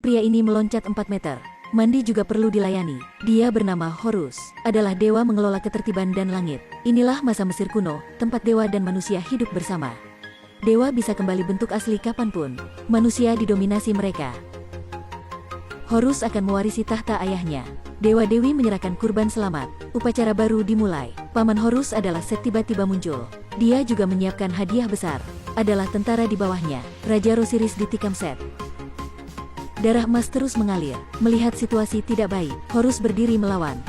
Pria ini meloncat 4 meter. Mandi juga perlu dilayani. Dia bernama Horus, adalah dewa mengelola ketertiban dan langit. Inilah masa Mesir kuno, tempat dewa dan manusia hidup bersama. Dewa bisa kembali bentuk asli kapanpun. Manusia didominasi mereka. Horus akan mewarisi tahta ayahnya. Dewa-dewi menyerahkan kurban selamat. Upacara baru dimulai. Paman Horus adalah Set tiba-tiba muncul. Dia juga menyiapkan hadiah besar. Adalah tentara di bawahnya. Raja Rosiris ditikam Set. Darah emas terus mengalir. Melihat situasi tidak baik, Horus berdiri melawan.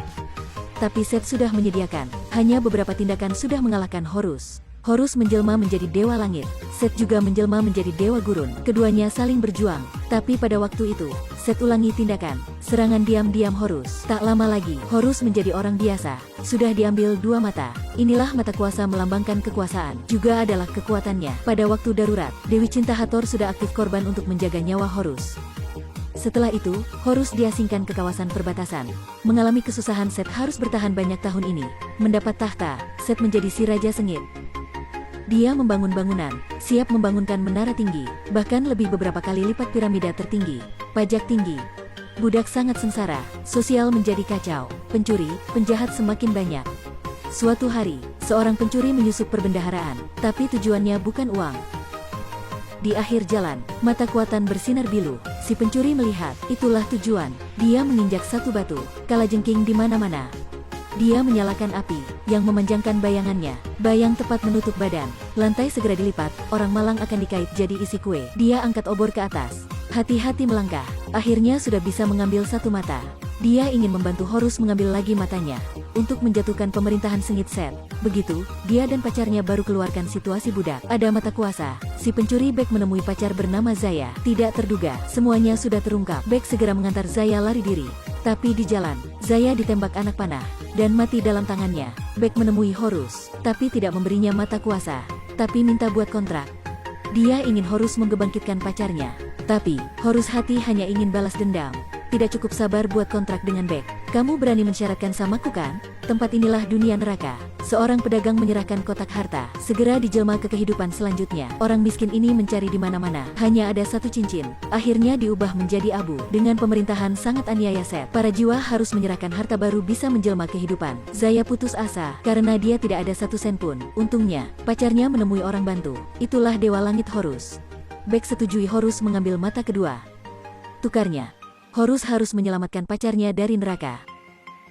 Tapi Set sudah menyediakan. Hanya beberapa tindakan sudah mengalahkan Horus. Horus menjelma menjadi dewa langit. Set juga menjelma menjadi dewa gurun. Keduanya saling berjuang. Tapi pada waktu itu, Set ulangi tindakan. Serangan diam-diam Horus. Tak lama lagi, Horus menjadi orang biasa. Sudah diambil 2 mata. Inilah mata kuasa melambangkan kekuasaan. Juga adalah kekuatannya. Pada waktu darurat, Dewi Cinta Hathor sudah aktif korban untuk menjaga nyawa Horus. Setelah itu, Horus diasingkan ke kawasan perbatasan. Mengalami kesusahan, Set harus bertahan banyak tahun ini. Mendapat tahta, Set menjadi si Raja Sengit. Dia membangun bangunan, siap membangunkan menara tinggi, bahkan lebih beberapa kali lipat piramida tertinggi. Pajak tinggi. Budak sangat sengsara, sosial menjadi kacau, pencuri, penjahat semakin banyak. Suatu hari, seorang pencuri menyusup perbendaharaan, tapi tujuannya bukan uang. Di akhir jalan, mata kuatan bersinar biru. Si pencuri melihat, itulah tujuan. Dia menginjak satu batu, kalajengking di mana-mana. Dia menyalakan api, yang memanjangkan bayangannya. Bayang tepat menutup badan. Lantai segera dilipat, orang malang akan dikait jadi isi kue. Dia angkat obor ke atas. Hati-hati melangkah. Akhirnya sudah bisa mengambil satu mata. Dia ingin membantu Horus mengambil lagi matanya. Untuk menjatuhkan pemerintahan Sengit Set. Begitu, dia dan pacarnya baru keluarkan situasi budak. Ada mata kuasa. Si pencuri Bek menemui pacar bernama Zaya. Tidak terduga, semuanya sudah terungkap. Bek segera mengantar Zaya lari diri. Tapi di jalan, Zaya ditembak anak panah dan mati dalam tangannya. Bek menemui Horus, tapi tidak memberinya mata kuasa, tapi minta buat kontrak. Dia ingin Horus mengebangkitkan pacarnya, tapi Horus hati hanya ingin balas dendam. Tidak cukup sabar buat kontrak dengan Bek. Kamu berani mensyaratkan samaku kan? Tempat inilah dunia neraka. Seorang pedagang menyerahkan kotak harta, segera dijelma ke kehidupan selanjutnya. Orang miskin ini mencari di mana-mana, hanya ada satu cincin. Akhirnya diubah menjadi abu. Dengan pemerintahan sangat aniaya Set, para jiwa harus menyerahkan harta baru bisa menjelma kehidupan. Zaya putus asa, karena dia tidak ada satu sen pun. Untungnya, pacarnya menemui orang bantu. Itulah Dewa Langit Horus. Bek setujui Horus mengambil mata kedua. Tukarnya, Horus harus menyelamatkan pacarnya dari neraka.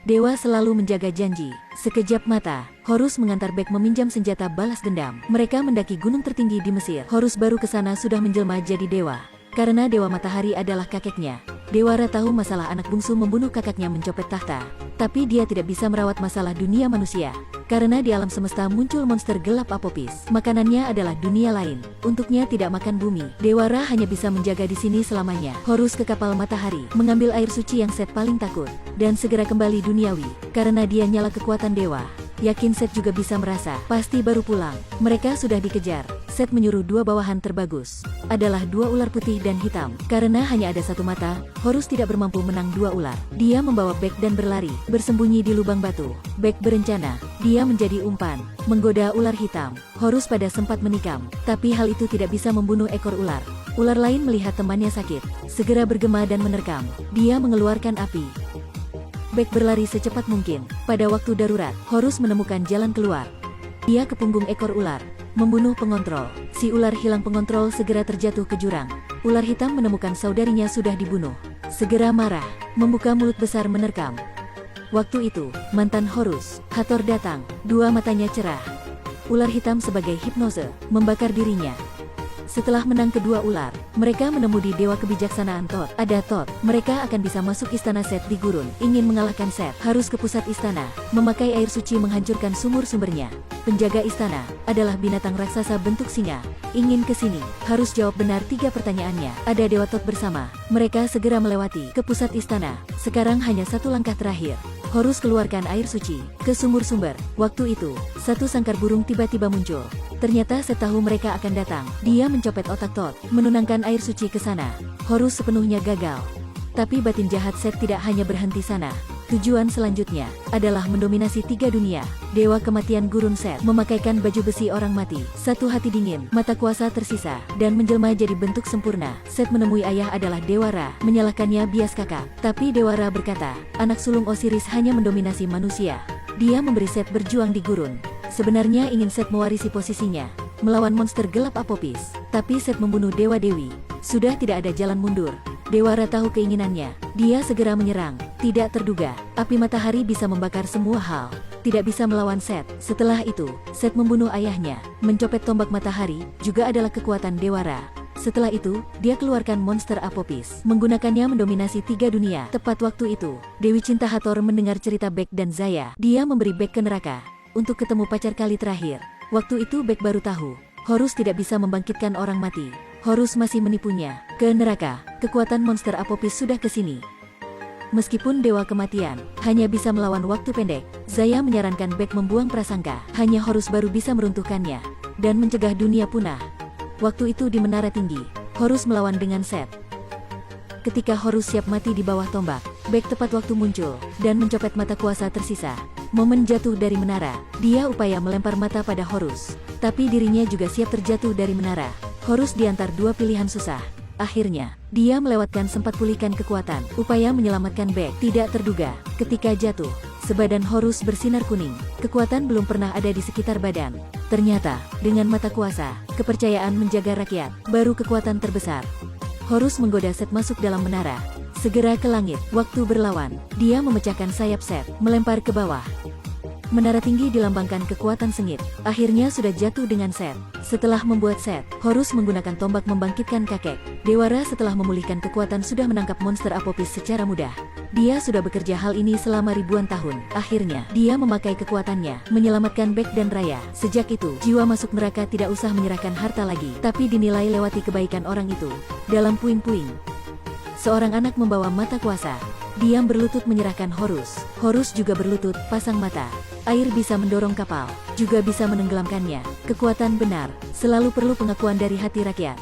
Dewa selalu menjaga janji. Sekejap mata, Horus mengantar Bek meminjam senjata balas dendam. Mereka mendaki gunung tertinggi di Mesir. Horus baru ke sana sudah menjelma jadi dewa. Karena Dewa Matahari adalah kakeknya. Dewara tahu masalah anak bungsu membunuh kakaknya mencopet tahta. Tapi dia tidak bisa merawat masalah dunia manusia. Karena di alam semesta muncul monster gelap Apopis. Makanannya adalah dunia lain. Untuknya tidak makan bumi. Dewara hanya bisa menjaga di sini selamanya. Horus ke kapal Matahari, mengambil air suci yang Set paling takut. Dan segera kembali duniawi. Karena dia nyala kekuatan dewa. Yakin Set juga bisa merasa, pasti baru pulang. Mereka sudah dikejar. Set menyuruh 2 bawahan terbagus. Adalah 2 ular putih dan hitam. Karena hanya ada satu mata, Horus tidak bermampu menang 2 ular. Dia membawa Bek dan berlari, bersembunyi di lubang batu. Bek berencana, dia menjadi umpan, menggoda ular hitam. Horus pada sempat menikam, tapi hal itu tidak bisa membunuh ekor ular. Ular lain melihat temannya sakit, segera bergema dan menerkam. Dia mengeluarkan api. Bek berlari secepat mungkin. Pada waktu darurat, Horus menemukan jalan keluar. Dia ke punggung ekor ular, membunuh pengontrol. Si ular hilang pengontrol segera terjatuh ke jurang. Ular hitam menemukan saudarinya sudah dibunuh. Segera marah, membuka mulut besar menerkam. Waktu itu, mantan Horus, Hathor datang. 2 matanya cerah. Ular hitam sebagai hipnose, membakar dirinya. Setelah menang kedua ular, mereka menemui Dewa Kebijaksanaan Thoth. Ada Thoth, mereka akan bisa masuk istana Set di gurun. Ingin mengalahkan Set, harus ke pusat istana, memakai air suci menghancurkan sumur-sumbernya. Penjaga istana adalah binatang raksasa bentuk singa. Ingin ke sini, harus jawab benar 3 pertanyaannya. Ada Dewa Thoth bersama. Mereka segera melewati ke pusat istana. Sekarang hanya satu langkah terakhir. Horus keluarkan air suci ke sumur-sumber. Waktu itu, satu sangkar burung tiba-tiba muncul. Ternyata Set tahu mereka akan datang. Dia mencopet otak Thoth, menunangkan air suci ke sana. Horus sepenuhnya gagal. Tapi batin jahat Set tidak hanya berhenti sana. Tujuan selanjutnya adalah mendominasi 3 dunia. Dewa kematian gurun Set memakaikan baju besi orang mati, satu hati dingin, mata kuasa tersisa, dan menjelma jadi bentuk sempurna. Set menemui ayah adalah Dewa Ra, menyalahkannya bias kakak. Tapi Dewa Ra berkata, anak sulung Osiris hanya mendominasi manusia. Dia memberi Set berjuang di gurun. Sebenarnya ingin Set mewarisi posisinya, melawan monster gelap Apopis. Tapi Set membunuh Dewa Dewi. Sudah tidak ada jalan mundur. Dewa Ra tahu keinginannya. Dia segera menyerang. Tidak terduga, api matahari bisa membakar semua hal. Tidak bisa melawan Set. Setelah itu, Set membunuh ayahnya. Mencopet tombak matahari juga adalah kekuatan Dewa Ra. Setelah itu, dia keluarkan monster Apopis. Menggunakannya mendominasi 3 dunia. Tepat waktu itu, Dewi Cinta Hathor mendengar cerita Beck dan Zaya. Dia memberi Beck ke neraka untuk ketemu pacar kali terakhir. Waktu itu Beck baru tahu, Horus tidak bisa membangkitkan orang mati. Horus masih menipunya. Ke neraka, kekuatan monster Apopis sudah kesini. Meskipun Dewa Kematian hanya bisa melawan waktu pendek, Zaya menyarankan Beck membuang prasangka. Hanya Horus baru bisa meruntuhkannya dan mencegah dunia punah. Waktu itu di Menara Tinggi, Horus melawan dengan Set. Ketika Horus siap mati di bawah tombak, Beck tepat waktu muncul dan mencopet mata kuasa tersisa. Momen jatuh dari menara, dia upaya melempar mata pada Horus, tapi dirinya juga siap terjatuh dari menara. Horus diantar 2 pilihan susah. Akhirnya, dia melewatkan sempat pulihkan kekuatan. Upaya menyelamatkan Beck tidak terduga. Ketika jatuh, sebadan Horus bersinar kuning. Kekuatan belum pernah ada di sekitar badan. Ternyata, dengan mata kuasa, kepercayaan menjaga rakyat, baru kekuatan terbesar. Horus menggoda Set masuk dalam menara. Segera ke langit, waktu berlawan. Dia memecahkan sayap Set, melempar ke bawah. Menara tinggi dilambangkan kekuatan sengit. Akhirnya sudah jatuh dengan Set. Setelah membuat Set, Horus menggunakan tombak membangkitkan kakek. Dewa Ra setelah memulihkan kekuatan sudah menangkap monster Apopis secara mudah. Dia sudah bekerja hal ini selama ribuan tahun. Akhirnya, dia memakai kekuatannya, menyelamatkan Beck dan Raya. Sejak itu, jiwa masuk neraka tidak usah menyerahkan harta lagi, tapi dinilai lewati kebaikan orang itu. Dalam puing-puing, seorang anak membawa mata kuasa. Diam berlutut menyerahkan Horus. Horus juga berlutut, pasang mata. Air bisa mendorong kapal, juga bisa menenggelamkannya. Kekuatan benar, selalu perlu pengakuan dari hati rakyat.